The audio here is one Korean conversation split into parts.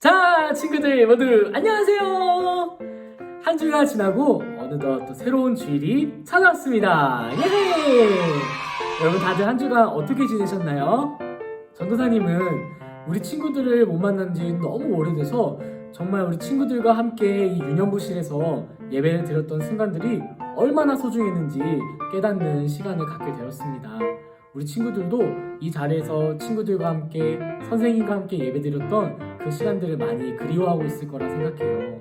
자, 친구들 모두 안녕하세요. 한 주가 지나고 어느덧 또 새로운 주일이 찾아왔습니다. 예! 여러분 다들 한 주간 어떻게 지내셨나요? 전도사님은 우리 친구들을 못 만난 지 너무 오래돼서 정말 우리 친구들과 함께 이 유년부실에서 예배를 드렸던 순간들이 얼마나 소중했는지 깨닫는 시간을 갖게 되었습니다. 우리 친구들도 이 자리에서 친구들과 함께 선생님과 함께 예배드렸던 그 시간들을 많이 그리워하고 있을 거라 생각해요.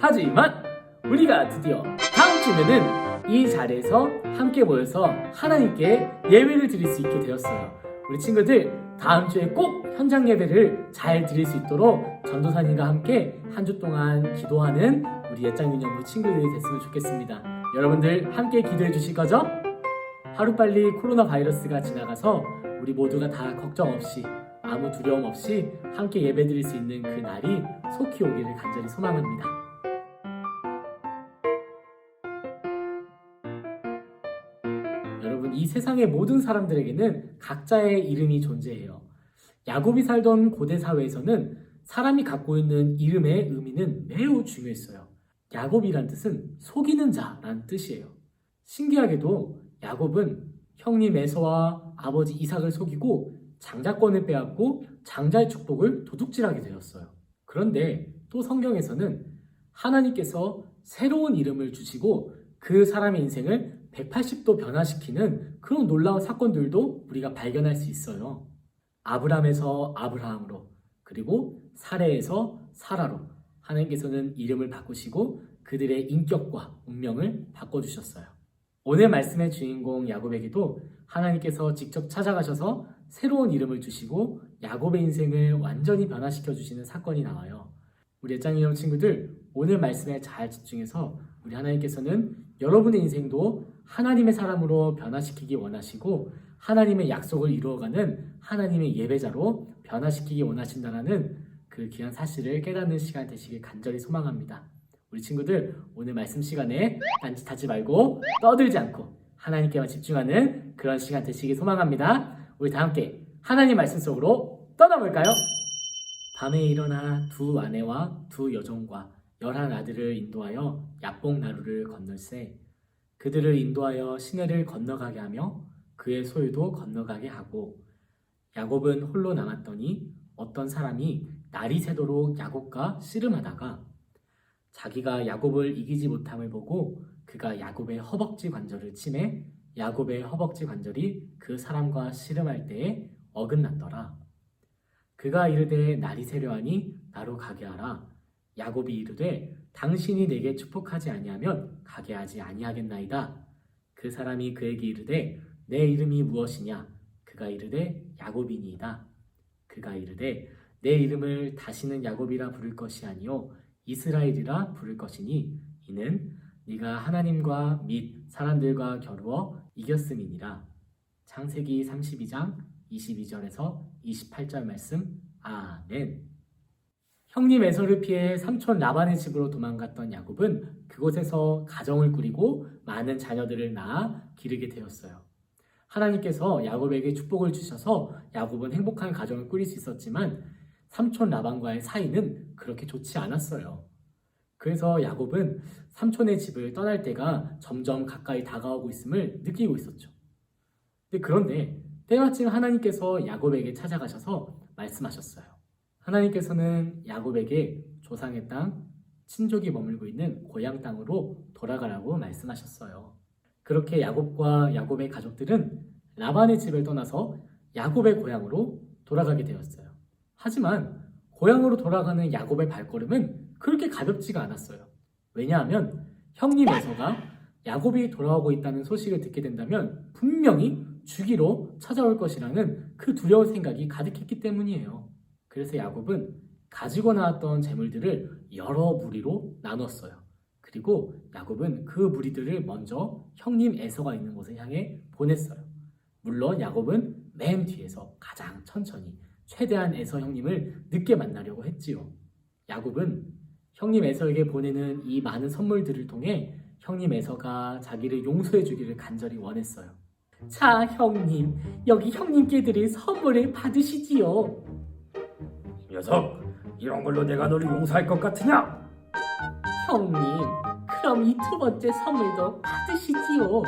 하지만 우리가 드디어 다음 주면은 이 자리에서 함께 모여서 하나님께 예배를 드릴 수 있게 되었어요. 우리 친구들 다음 주에 꼭 현장 예배를 잘 드릴 수 있도록 전도사님과 함께 한 주 동안 기도하는 우리 예장유년부 친구들이 됐으면 좋겠습니다. 여러분들 함께 기도해 주실 거죠? 하루빨리 코로나 바이러스가 지나가서 우리 모두가 다 걱정 없이 아무 두려움 없이 함께 예배드릴 수 있는 그 날이 속히 오기를 간절히 소망합니다. 여러분, 이 세상의 모든 사람들에게는 각자의 이름이 존재해요. 야곱이 살던 고대 사회에서는 사람이 갖고 있는 이름의 의미는 매우 중요했어요. 야곱이란 뜻은 속이는 자라는 뜻이에요. 신기하게도 야곱은 형님 에서와 아버지 이삭을 속이고 장자권을 빼앗고 장자의 축복을 도둑질하게 되었어요. 그런데 또 성경에서는 하나님께서 새로운 이름을 주시고 그 사람의 인생을 180도 변화시키는 그런 놀라운 사건들도 우리가 발견할 수 있어요. 아브람에서 아브라함으로, 그리고 사레에서 사라로 하나님께서는 이름을 바꾸시고 그들의 인격과 운명을 바꿔주셨어요. 오늘 말씀의 주인공 야곱에게도 하나님께서 직접 찾아가셔서 새로운 이름을 주시고 야곱의 인생을 완전히 변화시켜 주시는 사건이 나와요. 우리 애짱이형 친구들, 오늘 말씀에 잘 집중해서 우리 하나님께서는 여러분의 인생도 하나님의 사람으로 변화시키기 원하시고 하나님의 약속을 이루어가는 하나님의 예배자로 변화시키기 원하신다는 그 귀한 사실을 깨닫는 시간 되시길 간절히 소망합니다. 우리 친구들, 오늘 말씀 시간에 딴짓하지 말고 떠들지 않고 하나님께만 집중하는 그런 시간 되시길 소망합니다. 우리 다 함께 하나님 말씀 속으로 떠나볼까요? 밤에 일어나 두 아내와 두 여종과 11 아들을 인도하여 야복 나루를 건널세 그들을 인도하여 시내를 건너가게 하며 그의 소유도 건너가게 하고 야곱은 홀로 남았더니 어떤 사람이 날이 새도록 야곱과 씨름하다가 자기가 야곱을 이기지 못함을 보고 그가 야곱의 허벅지 관절을 치매 야곱의 허벅지 관절이 그 사람과 씨름할 때에 어긋났더라. 그가 이르되 날이 새려하니 나로 가게 하라. 야곱이 이르되 당신이 내게 축복하지 아니하면 가게 하지 아니하겠나이다. 그 사람이 그에게 이르되 내 이름이 무엇이냐? 그가 이르되 야곱이니이다. 그가 이르되 내 이름을 다시는 야곱이라 부를 것이 아니요 이스라엘이라 부를 것이니 이는 네가 하나님과 및 사람들과 겨루어 이겼음이니라. 창세기 32장 22절에서 28절 말씀. 아멘. 형님 에서를 피해 삼촌 라반의 집으로 도망갔던 야곱은 그곳에서 가정을 꾸리고 많은 자녀들을 낳아 기르게 되었어요. 하나님께서 야곱에게 축복을 주셔서 야곱은 행복한 가정을 꾸릴 수 있었지만 삼촌 라반과의 사이는 그렇게 좋지 않았어요. 그래서 야곱은 삼촌의 집을 떠날 때가 점점 가까이 다가오고 있음을 느끼고 있었죠. 그런데 때마침 하나님께서 야곱에게 찾아가셔서 말씀하셨어요. 하나님께서는 야곱에게 조상의 땅, 친족이 머물고 있는 고향 땅으로 돌아가라고 말씀하셨어요. 그렇게 야곱과 야곱의 가족들은 라반의 집을 떠나서 야곱의 고향으로 돌아가게 되었어요. 하지만 고향으로 돌아가는 야곱의 발걸음은 그렇게 가볍지가 않았어요. 왜냐하면 형님 에서가 야곱이 돌아오고 있다는 소식을 듣게 된다면 분명히 죽이러 찾아올 것이라는 그 두려운 생각이 가득했기 때문이에요. 그래서 야곱은 가지고 나왔던 재물들을 여러 무리로 나눴어요. 그리고 야곱은 그 무리들을 먼저 형님 에서가 있는 곳을 향해 보냈어요. 물론 야곱은 맨 뒤에서 가장 천천히 최대한 에서 형님을 늦게 만나려고 했지요. 야곱은 형님 에서에게 보내는 이 많은 선물들을 통해 형님 에서가 자기를 용서해 주기를 간절히 원했어요. 자, 형님, 여기 형님께 드릴 선물을 받으시지요. 녀석, 이런 걸로 내가 너를 용서할 것 같으냐? 형님, 그럼 이 두 번째 선물도 받으시지요.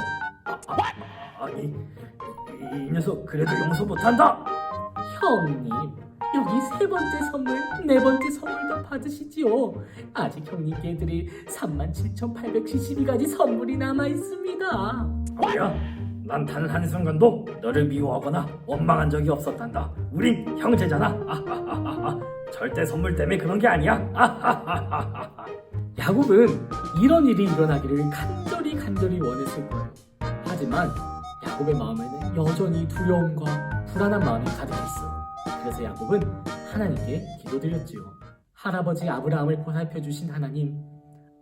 아니, 이 녀석 그래도 용서 못한다. 형님, 여기 세 번째 선물, 네 번째 선물도 받으시지요. 아직 형님께 드릴 37,872가지 선물이 남아 있습니다. 뭐야? 난 단 한순간도 너를 미워하거나 원망한 적이 없었단다. 우린 형제잖아. 절대 선물 때문에 그런 게 아니야. 야곱은 이런 일이 일어나기를 간절히 원했을 거예요. 하지만 야곱의 마음에는 여전히 두려움과 불안한 마음이 가득했어요. 그래서 야곱은 하나님께 기도드렸지요. 할아버지 아브라함을 보살펴 주신 하나님,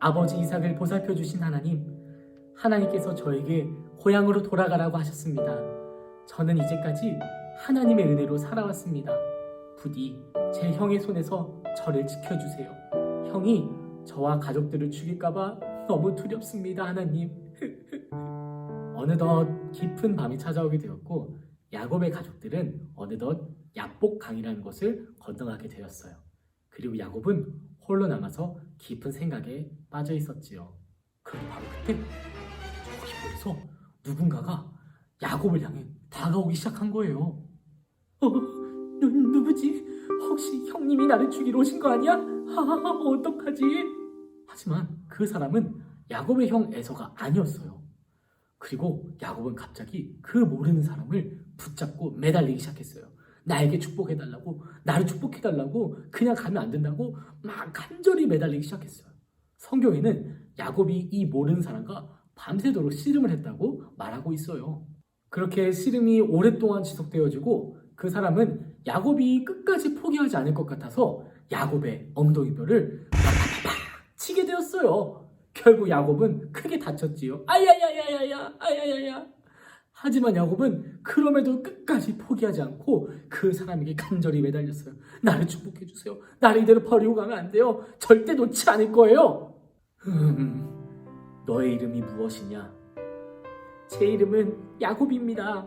아버지 이삭을 보살펴 주신 하나님, 하나님께서 저에게 고향으로 돌아가라고 하셨습니다. 저는 이제까지 하나님의 은혜로 살아왔습니다. 부디 제 형의 손에서 저를 지켜주세요. 형이 저와 가족들을 죽일까봐 너무 두렵습니다, 하나님. 어느덧 깊은 밤이 찾아오게 되었고 야곱의 가족들은 어느덧 야복강이라는 곳을 건너가게 되었어요. 그리고 야곱은 홀로 남아서 깊은 생각에 빠져 있었지요. 그런데 바로 그때 저기 멀리서 누군가가 야곱을 향해 다가오기 시작한 거예요. 누구지? 혹시 형님이 나를 죽이러 오신 거 아니야? 어떡하지? 하지만 그 사람은 야곱의 형 에서가 아니었어요. 그리고 야곱은 갑자기 그 모르는 사람을 붙잡고 매달리기 시작했어요. 나에게 축복해달라고, 나를 축복해달라고, 그냥 가면 안 된다고 막 간절히 매달리기 시작했어요. 성경에는 야곱이 이 모르는 사람과 밤새도록 씨름을 했다고 말하고 있어요. 그렇게 씨름이 오랫동안 지속되어지고 그 사람은 야곱이 끝까지 포기하지 않을 것 같아서 야곱의 엉덩이뼈를 팍팍팍 치게 되었어요. 결국 야곱은 크게 다쳤지요. 아야야야야야. 하지만 야곱은 그럼에도 끝까지 포기하지 않고 그 사람에게 간절히 매달렸어요. 나를 축복해 주세요. 나를 이대로 버리고 가면 안 돼요. 절대 놓지 않을 거예요. 너의 이름이 무엇이냐? 제 이름은 야곱입니다.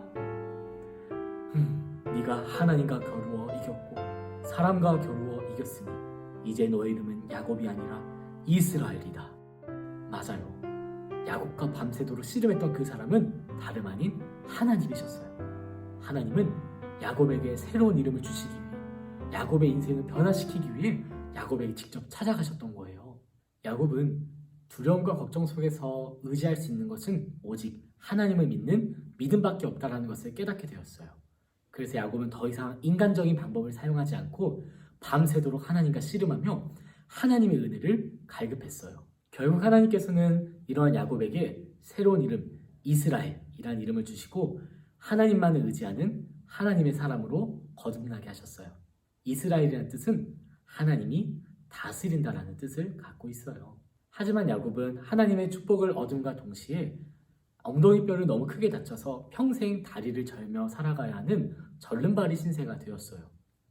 네가 하나님과 겨루어 이겼고 사람과 겨루어 이겼으니 이제 너의 이름은 야곱이 아니라 이스라엘이다. 맞아요. 야곱과 밤새도록 씨름했던 그 사람은 다름 아닌 하나님이셨어요. 하나님은 야곱에게 새로운 이름을 주시기 위해 야곱의 인생을 변화시키기 위해 야곱에게 직접 찾아가셨던 거예요. 야곱은 두려움과 걱정 속에서 의지할 수 있는 것은 오직 하나님을 믿는 믿음밖에 없다라는 것을 깨닫게 되었어요. 그래서 야곱은 더 이상 인간적인 방법을 사용하지 않고 밤새도록 하나님과 씨름하며 하나님의 은혜를 갈급했어요. 결국 하나님께서는 이러한 야곱에게 새로운 이름 이스라엘이라는 이름을 주시고 하나님만을 의지하는 하나님의 사람으로 거듭나게 하셨어요. 이스라엘이라는 뜻은 하나님이 다스린다라는 뜻을 갖고 있어요. 하지만 야곱은 하나님의 축복을 얻음과 동시에 엉덩이뼈를 너무 크게 다쳐서 평생 다리를 절며 살아가야 하는 절름발이 신세가 되었어요.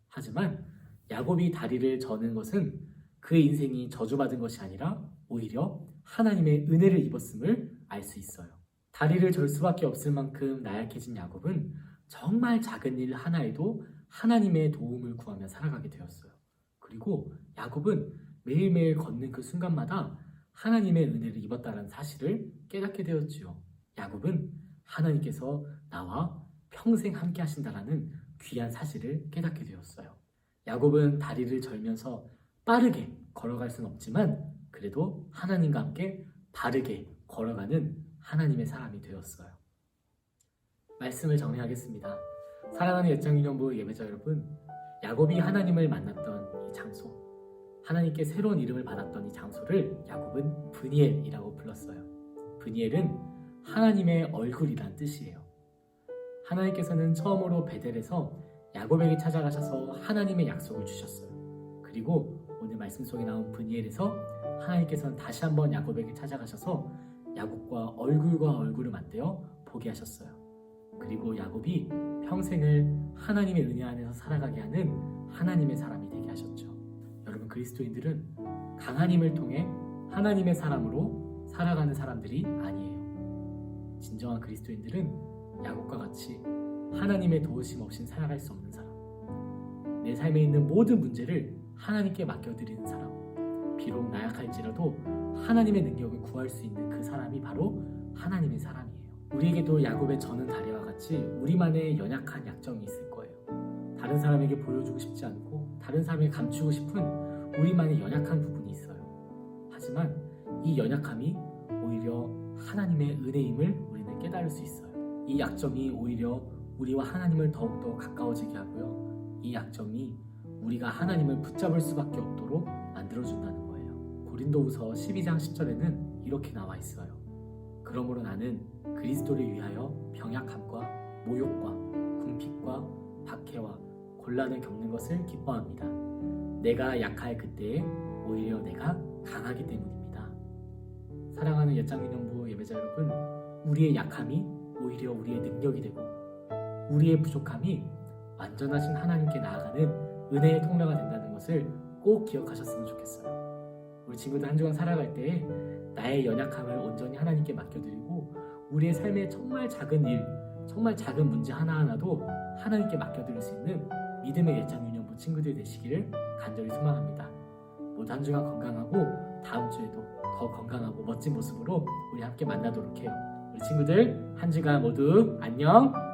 하지만 야곱이 다리를 저는 것은 그의 인생이 저주받은 것이 아니라 오히려 하나님의 은혜를 입었음을 알 수 있어요. 다리를 절 수밖에 없을 만큼 나약해진 야곱은 정말 작은 일 하나에도 하나님의 도움을 구하며 살아가게 되었어요. 그리고 야곱은 매일매일 걷는 그 순간마다 하나님의 은혜를 입었다는 사실을 깨닫게 되었지요. 야곱은 하나님께서 나와 평생 함께 하신다라는 귀한 사실을 깨닫게 되었어요. 야곱은 다리를 절면서 빠르게 걸어갈 수는 없지만 그래도 하나님과 함께 바르게 걸어가는 하나님의 사람이 되었어요. 말씀을 정리하겠습니다. 사랑하는 예정기념부 예배자 여러분, 야곱이 하나님을 만났던 이 장소, 하나님께 새로운 이름을 받았던 이 장소를 야곱은 브니엘이라고 불렀어요. 브니엘은 하나님의 얼굴이란 뜻이에요. 하나님께서는 처음으로 베델에서 야곱에게 찾아가셔서 하나님의 약속을 주셨어요. 그리고 오늘 말씀 속에 나온 브니엘에서 하나님께서는 다시 한번 야곱에게 찾아가셔서 야곱과 얼굴과 얼굴을 맞대어 보게 하셨어요. 그리고 야곱이 평생을 하나님의 은혜 안에서 살아가게 하는 하나님의 사람이 되게 하셨죠. 여러분, 그리스도인들은 강한 힘을 통해 하나님의 사람으로 살아가는 사람들이 아니에요. 진정한 그리스도인들은 야곱과 같이 하나님의 도우심 없인 살아갈 수 없는 사람, 내 삶에 있는 모든 문제를 하나님께 맡겨드리는 사람, 비록 나약할지라도 하나님의 능력을 구할 수 있는 그 사람이 바로 하나님의 사람이에요. 우리에게도 야곱의 저는 다리와 같이 우리만의 연약한 약점이 있을 거예요. 다른 사람에게 보여주고 싶지 않고 다른 사람에게 감추고 싶은 우리만의 연약한 부분이 있어요. 하지만 이 연약함이 오히려 하나님의 은혜임을 우리는 깨달을 수 있어요. 이 약점이 오히려 우리와 하나님을 더욱더 가까워지게 하고요. 이 약점이 우리가 하나님을 붙잡을 수밖에 없도록 만들어준다는 거예요. 고린도후서 12장 10절에는 이렇게 나와 있어요. 그러므로 나는 그리스도를 위하여 병약함과 모욕과 궁핍과 박해와 곤란을 겪는 것을 기뻐합니다. 내가 약할 그때에 오히려 내가 강하기 때문입니다. 사랑하는 옛장민영부 예배자 여러분, 우리의 약함이 오히려 우리의 능력이 되고 우리의 부족함이 완전하신 하나님께 나아가는 은혜의 통로가 된다는 것을 꼭 기억하셨으면 좋겠어요. 우리 친구들 한 주간 살아갈 때에 나의 연약함을 온전히 하나님께 맡겨드리고 우리의 삶의 정말 작은 일, 정말 작은 문제 하나하나도 하나님께 맡겨드릴 수 있는 믿음의 예장윤영부 친구들 되시기를 간절히 소망합니다. 모두 한 주간 건강하고 다음 주에도 더 건강하고 멋진 모습으로 우리 함께 만나도록 해요. 우리 친구들 한 주간 모두 안녕!